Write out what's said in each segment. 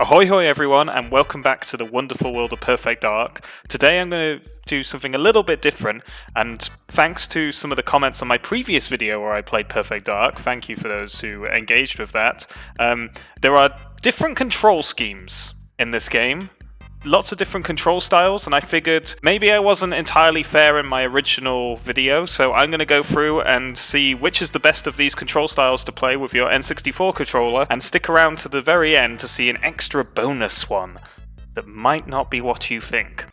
Ahoy hoy everyone, and welcome back to the wonderful world of Perfect Dark. Today I'm going to do something a little bit different, and thanks to some of the comments on my previous video where I played Perfect Dark, thank you for those who engaged with that, there are different control schemes in this game. Lots of different control styles, and I figured maybe I wasn't entirely fair in my original video, so I'm going to go through and see which is the best of these control styles to play with your N64 controller, and stick around to the very end to see an extra bonus one that might not be what you think.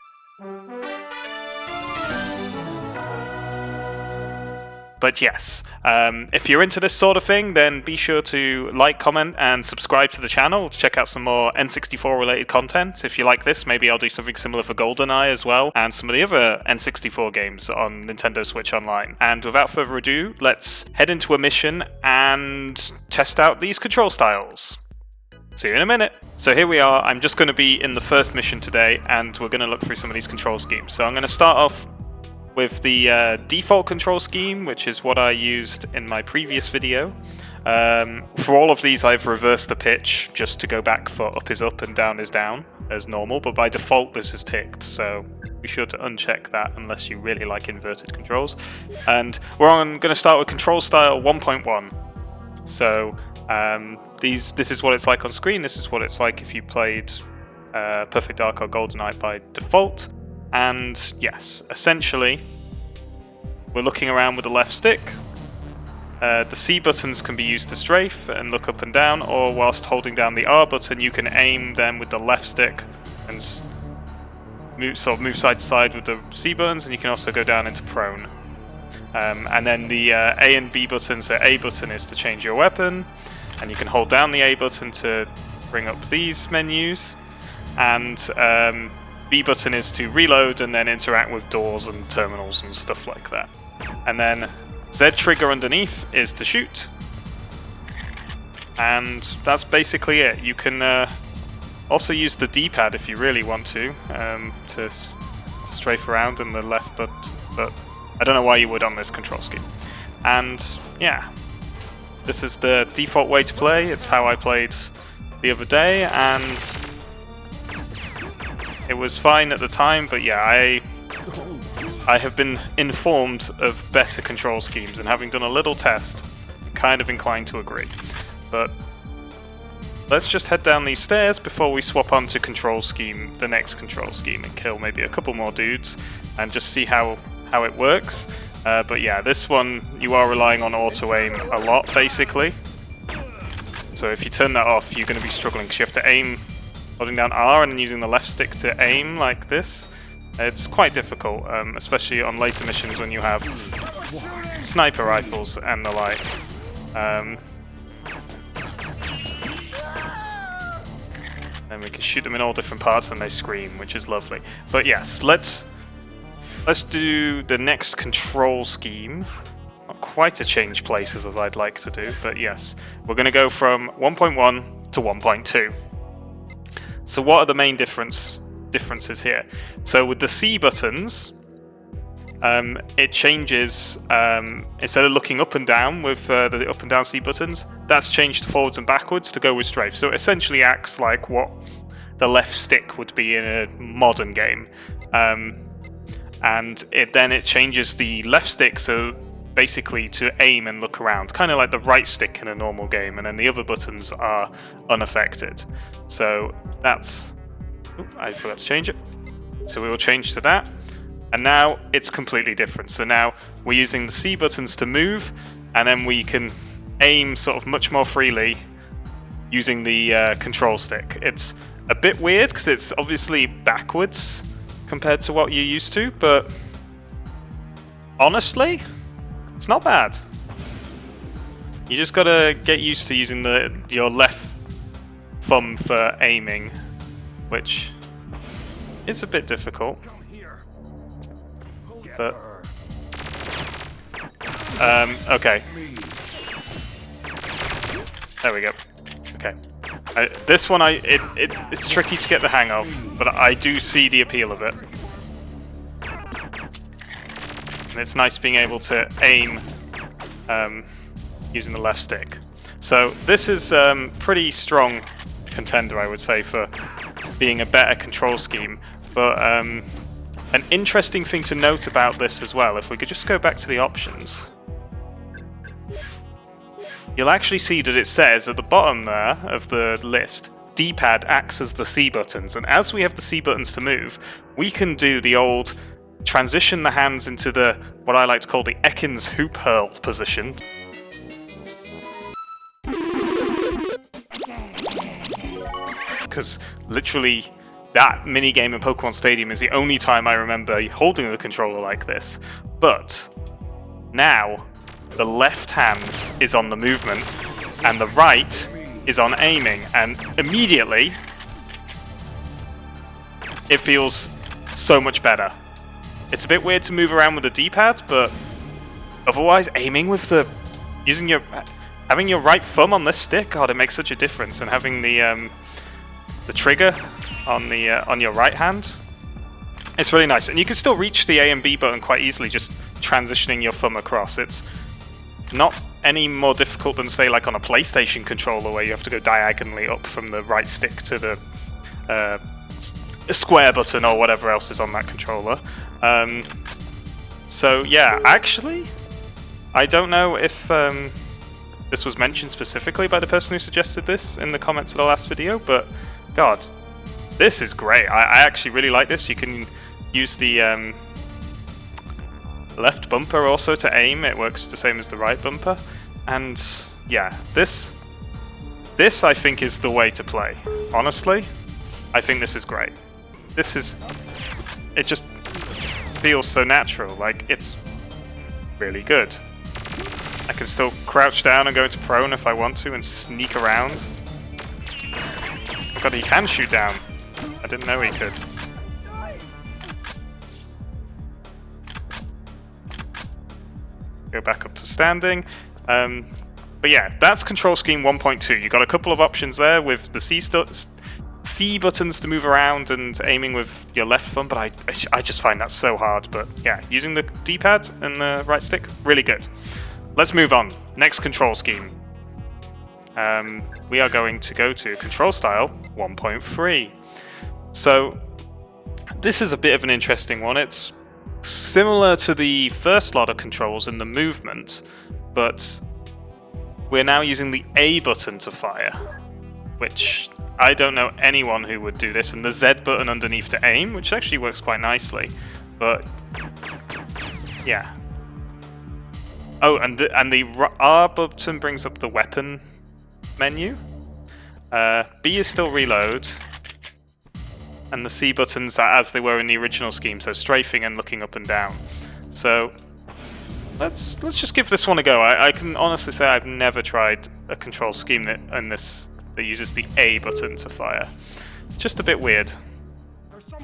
But yes, if you're into this sort of thing, then be sure to like, comment, and subscribe to the channel to check out some more N64 related content. If you like this, maybe I'll do something similar for Goldeneye as well, and some of the other N64 games on Nintendo Switch Online. And without further ado, let's head into a mission and test out these control styles. See you in a minute. So here we are. I'm just going to be in the first mission today, and we're going to look through some of these control schemes. So I'm going to start off with the default control scheme, which is what I used in my previous video. For all of these, I've reversed the pitch just to go back for up is up and down is down as normal, but by default this is ticked, so be sure to uncheck that unless you really like inverted controls. And we're going to start with control style 1.1. So this is what it's like on screen, this is what it's like if you played Perfect Dark or Goldeneye by default. And yes, essentially, we're looking around with the left stick. The C buttons can be used to strafe and look up and down, or whilst holding down the R button, you can aim them with the left stick and move side to side with the C buttons, and you can also go down into prone. And then the A and B buttons, the A button is to change your weapon, and you can hold down the A button to bring up these menus, and B button is to reload and then interact with doors and terminals and stuff like that. And then Z trigger underneath is to shoot. And that's basically it. You can also use the D-pad if you really want to strafe around in the left, but I don't know why you would on this control scheme. And yeah, this is the default way to play. It's how I played the other day, and it was fine at the time, but yeah, I have been informed of better control schemes, and having done a little test, I'm kind of inclined to agree. But let's just head down these stairs before we swap on to the next control scheme, and kill maybe a couple more dudes, and just see how it works. But yeah, this one, you are relying on auto-aim a lot, basically. So if you turn that off, you're going to be struggling, because you have to aim holding down R and then using the left stick to aim like this. It's quite difficult, especially on later missions when you have sniper rifles and the like. And we can shoot them in all different parts and they scream, which is lovely. But yes, let's do the next control scheme. Not quite a change places as I'd like to do, but yes. We're going to go from 1.1 to 1.2. So what are the main differences here? So with the C buttons, it changes, instead of looking up and down with the up and down C buttons, that's changed to forwards and backwards to go with strafe. So it essentially acts like what the left stick would be in a modern game. And it changes the left stick, so basically to aim and look around, kind of like the right stick in a normal game, and then the other buttons are unaffected. So that's... I forgot to change it. So we will change to that. And now it's completely different. So now we're using the C buttons to move, and then we can aim sort of much more freely using the control stick. It's a bit weird because it's obviously backwards compared to what you're used to, but honestly, it's not bad. You just gotta get used to using your left thumb for aiming, which is a bit difficult. But okay. There we go. Okay. This one it's tricky to get the hang of, but I do see the appeal of it. And it's nice being able to aim using the left stick. So this is pretty strong contender, I would say, for being a better control scheme. But an interesting thing to note about this as well, if we could just go back to the options, you'll actually see that it says at the bottom there of the list, D-pad acts as the C buttons, and as we have the C buttons to move, we can do the old transition the hands into the, what I like to call the Ekins hoop hurl position. Because literally that minigame in Pokemon Stadium is the only time I remember holding the controller like this. But now the left hand is on the movement and the right is on aiming, and immediately it feels so much better. It's a bit weird to move around with the D-pad, but otherwise aiming with having your right thumb on this stick, God, it makes such a difference. And having the trigger on your right hand, it's really nice. And you can still reach the A and B button quite easily, just transitioning your thumb across. It's not any more difficult than, say, like on a PlayStation controller, where you have to go diagonally up from the right stick to the square button or whatever else is on that controller. So yeah, actually, I don't know if this was mentioned specifically by the person who suggested this in the comments of the last video, but God, this is great. I actually really like this. You can use the left bumper also to aim. It works the same as the right bumper. And yeah, this I think is the way to play. Honestly, I think this is great. It just feels so natural. Like, it's really good. I can still crouch down and go into prone if I want to and sneak around. Oh God, he can shoot down. I didn't know he could. Go back up to standing. But yeah, that's Control Scheme 1.2. You got a couple of options there with the C buttons to move around and aiming with your left thumb, but I just find that so hard. But yeah, using the D-pad and the right stick, really good. Let's move on. Next control scheme. We are going to go to Control Style 1.3. So this is a bit of an interesting one. It's similar to the first lot of controls in the movement, but we're now using the A button to fire, which I don't know anyone who would do this, and the Z button underneath to aim, which actually works quite nicely. But yeah. Oh, and the R button brings up the weapon menu. B is still reload, and the C buttons are as they were in the original scheme, so strafing and looking up and down. So let's just give this one a go. I can honestly say I've never tried a control scheme that uses the A button to fire. Just a bit weird.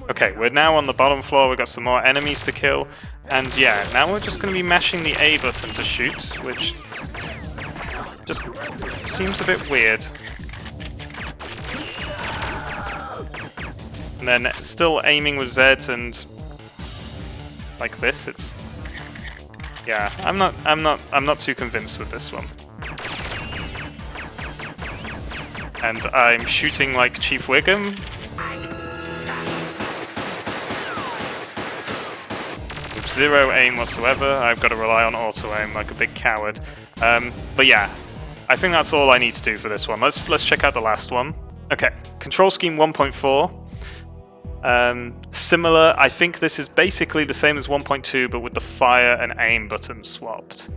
Okay, we're now on the bottom floor. We've got some more enemies to kill, and yeah, now we're just going to be mashing the A button to shoot, which just seems a bit weird. And then still aiming with Z and like this. It's yeah. I'm not too convinced with this one. And I'm shooting like Chief Wiggum. With zero aim whatsoever. I've got to rely on auto aim like a big coward. But yeah, I think that's all I need to do for this one. Let's check out the last one. Okay, Control Scheme 1.4. Similar, I think this is basically the same as 1.2, but with the fire and aim button swapped.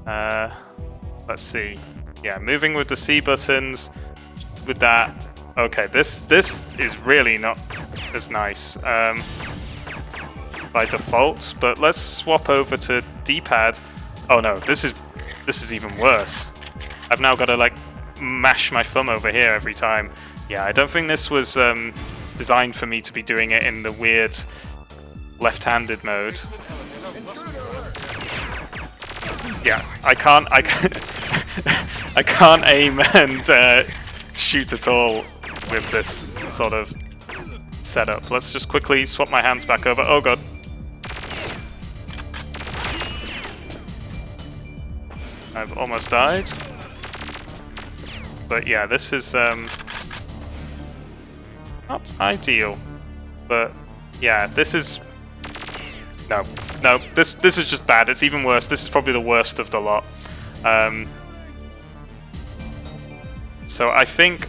Let's see. Yeah, moving with the C buttons. With that, okay, this is really not as nice by default. But let's swap over to D-pad. Oh no, this is even worse. I've now got to like mash my thumb over here every time. Yeah, I don't think this was designed for me to be doing it in the weird left-handed mode. Yeah, I can't aim and shoot at all with this sort of setup. Let's just quickly swap my hands back over. Oh god. I've almost died. But yeah, this is Not ideal, but yeah, this is... No, this is just bad. It's even worse. This is probably the worst of the lot. So I think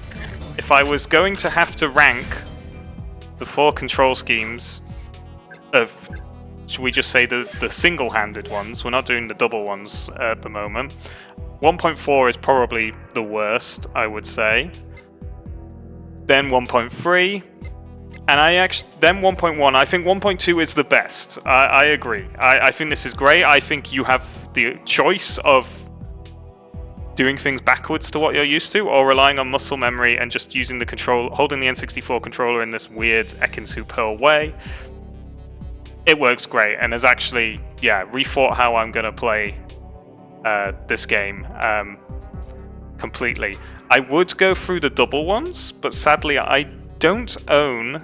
if I was going to have to rank the 4 control schemes of, should we just say the single-handed ones, we're not doing the double ones at the moment, 1.4 is probably the worst, I would say. Then 1.3, and then 1.1. I think 1.2 is the best. I agree. I think this is great. I think you have the choice of doing things backwards to what you're used to, or relying on muscle memory and just using the control, holding the N64 controller in this weird Ekin-Su Pearl way. It works great, and has actually, rethought how I'm going to play this game completely. I would go through the double ones, but sadly I don't own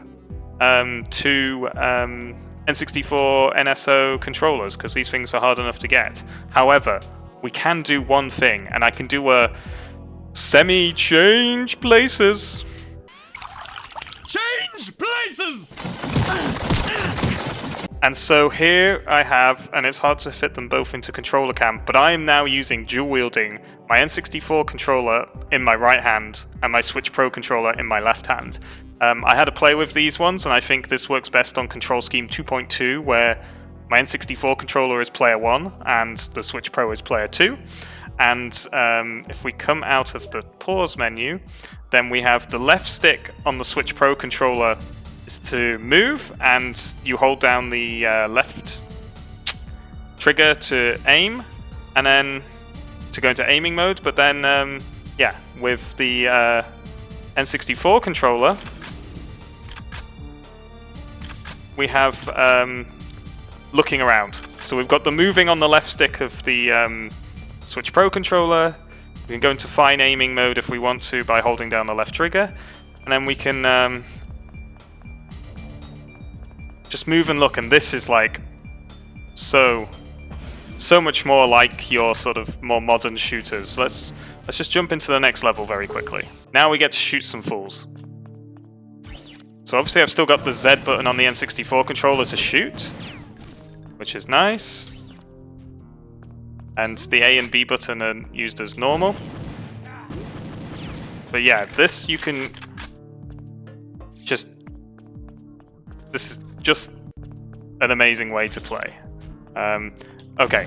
2 N64 NSO controllers, because these things are hard enough to get. However, we can do one thing, and I can do a semi-change places. Change places! And so here I have, and it's hard to fit them both into controller cam, but I am now using dual wielding my N64 controller in my right hand and my Switch Pro controller in my left hand. I had to play with these ones, and I think this works best on Control Scheme 2.2, where my N64 controller is player 1 and the Switch Pro is player 2. And if we come out of the pause menu, then we have the left stick on the Switch Pro controller is to move, and you hold down the left trigger to aim, and then to go into aiming mode. But then, with the N64 controller, we have looking around. So we've got the moving on the left stick of the Switch Pro controller. We can go into fine aiming mode if we want to by holding down the left trigger, and then we can just move and look. And this is like so much more like your sort of more modern shooters. Let's just jump into the next level very quickly. Now we get to shoot some fools. So obviously I've still got the Z button on the N64 controller to shoot, which is nice. And the A and B button are used as normal. But yeah, this you can just... This is just an amazing way to play. Okay.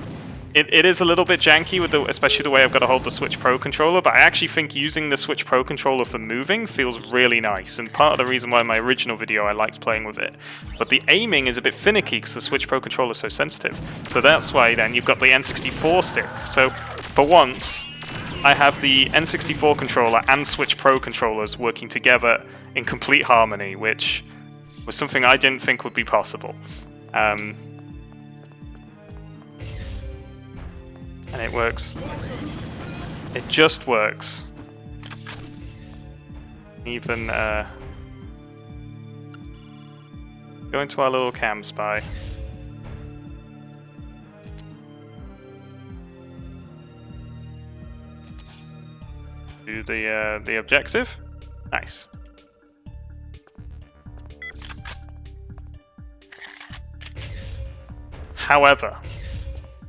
It is a little bit janky, with especially the way I've got to hold the Switch Pro controller, but I actually think using the Switch Pro controller for moving feels really nice, and part of the reason why in my original video I liked playing with it. But the aiming is a bit finicky because the Switch Pro controller is so sensitive. So that's why then you've got the N64 stick. So for once, I have the N64 controller and Switch Pro controllers working together in complete harmony, which was something I didn't think would be possible. And it works. It just works. Even go into our little cam spy. Do the objective. Nice. However,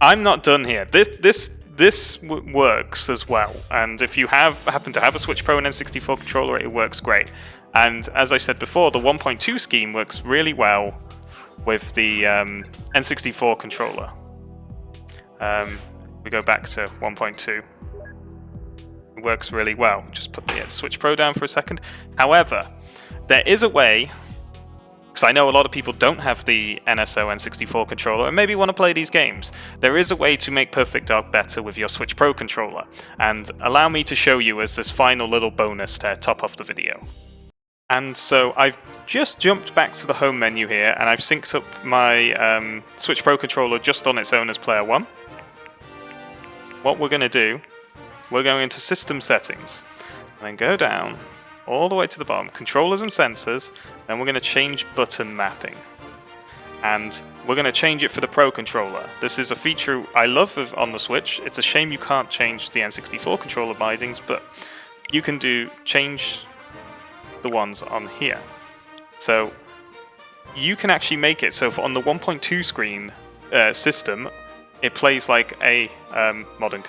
I'm not done here. This works as well, and if you happen to have a Switch Pro and N64 controller, it works great. And as I said before, the 1.2 scheme works really well with the N64 controller. We go back to 1.2. It works really well. Just put the Switch Pro down for a second. However, there is a way, because I know a lot of people don't have the NSO N64 controller and maybe want to play these games. There is a way to make Perfect Dark better with your Switch Pro controller, and allow me to show you as this final little bonus to top off the video. And so I've just jumped back to the home menu here, and I've synced up my Switch Pro controller just on its own as player 1. What we're going to do, we're going into System Settings, and then go down all the way to the bottom, Controllers and Sensors, then we're going to change button mapping. And we're going to change it for the Pro controller. This is a feature I love on the Switch. It's a shame you can't change the N64 controller bindings, but you can change the ones on here. So you can actually make it so on the 1.2 screen system, it plays like a modern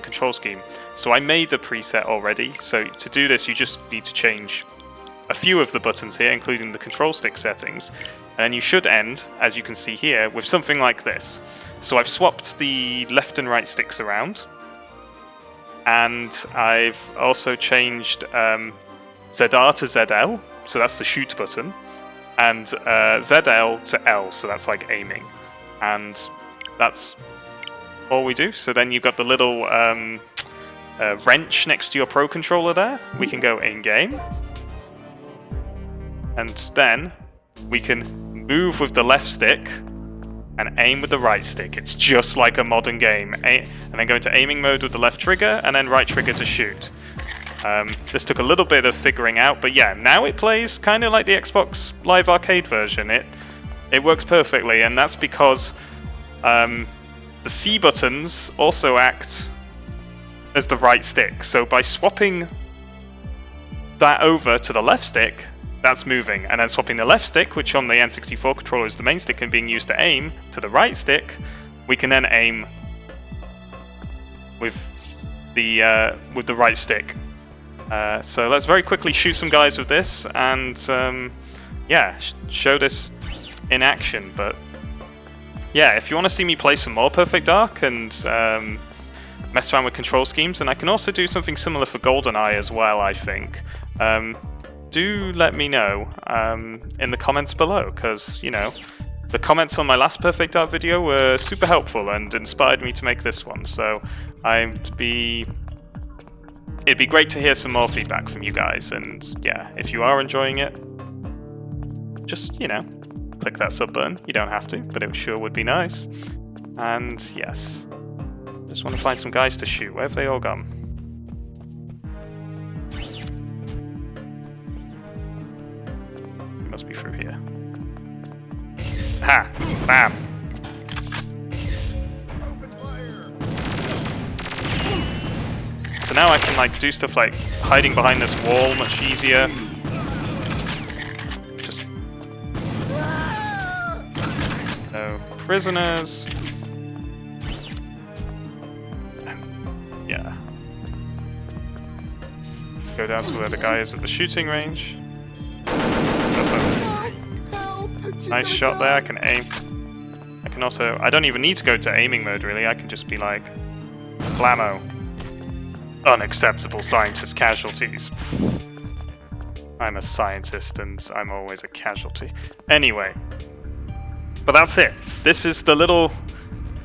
control scheme. So I made a preset already. So to do this, you just need to change a few of the buttons here, including the control stick settings. And you should end, as you can see here, with something like this. So I've swapped the left and right sticks around. And I've also changed ZR to ZL, so that's the shoot button. And ZL to L, so that's like aiming. And that's all we do. So then you've got the little wrench next to your Pro Controller there. We can go in-game. And then we can move with the left stick and aim with the right stick. It's just like a modern game. And then go into aiming mode with the left trigger and then right trigger to shoot. This took a little bit of figuring out, but yeah, now it plays kind of like the Xbox Live Arcade version. It works perfectly, and that's because the C buttons also act as the right stick. So by swapping that over to the left stick, that's moving, and then swapping the left stick, which on the N64 controller is the main stick and being used to aim, to the right stick, we can then aim with the right stick. So let's very quickly shoot some guys with this, and yeah, show this in action. But yeah, if you want to see me play some more Perfect Dark and mess around with control schemes, and I can also do something similar for Goldeneye as well, I think. Do let me know in the comments below, because, you know, the comments on my last Perfect Dark video were super helpful and inspired me to make this one. So it'd be great to hear some more feedback from you guys. And yeah, if you are enjoying it, just, you know, click that sub button. You don't have to, but it sure would be nice. And yes, just want to find some guys to shoot. Where have they all gone? Must be through here. Ha! Bam! So now I can like do stuff like hiding behind this wall much easier. Just no prisoners. Yeah. Go down to where the guy is at the shooting range. That's a nice shot there. I can aim. I can also... I don't even need to go to aiming mode, really. I can just be like... blammo. Unacceptable scientist casualties. I'm a scientist and I'm always a casualty. Anyway. But that's it. This is the little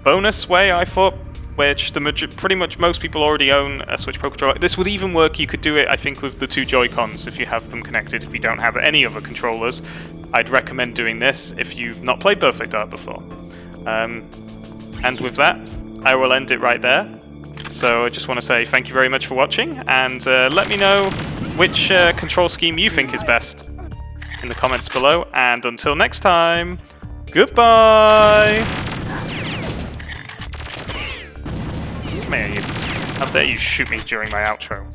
bonus way, I thought, which pretty much most people already own a Switch Pro controller. This would even work, you could do it, I think, with the two Joy-Cons if you have them connected. If you don't have any other controllers, I'd recommend doing this if you've not played Perfect Dark before. And with that, I will end it right there. So I just want to say thank you very much for watching, and let me know which control scheme you think is best in the comments below. And until next time, goodbye! Come here, you. How dare you shoot me during my outro.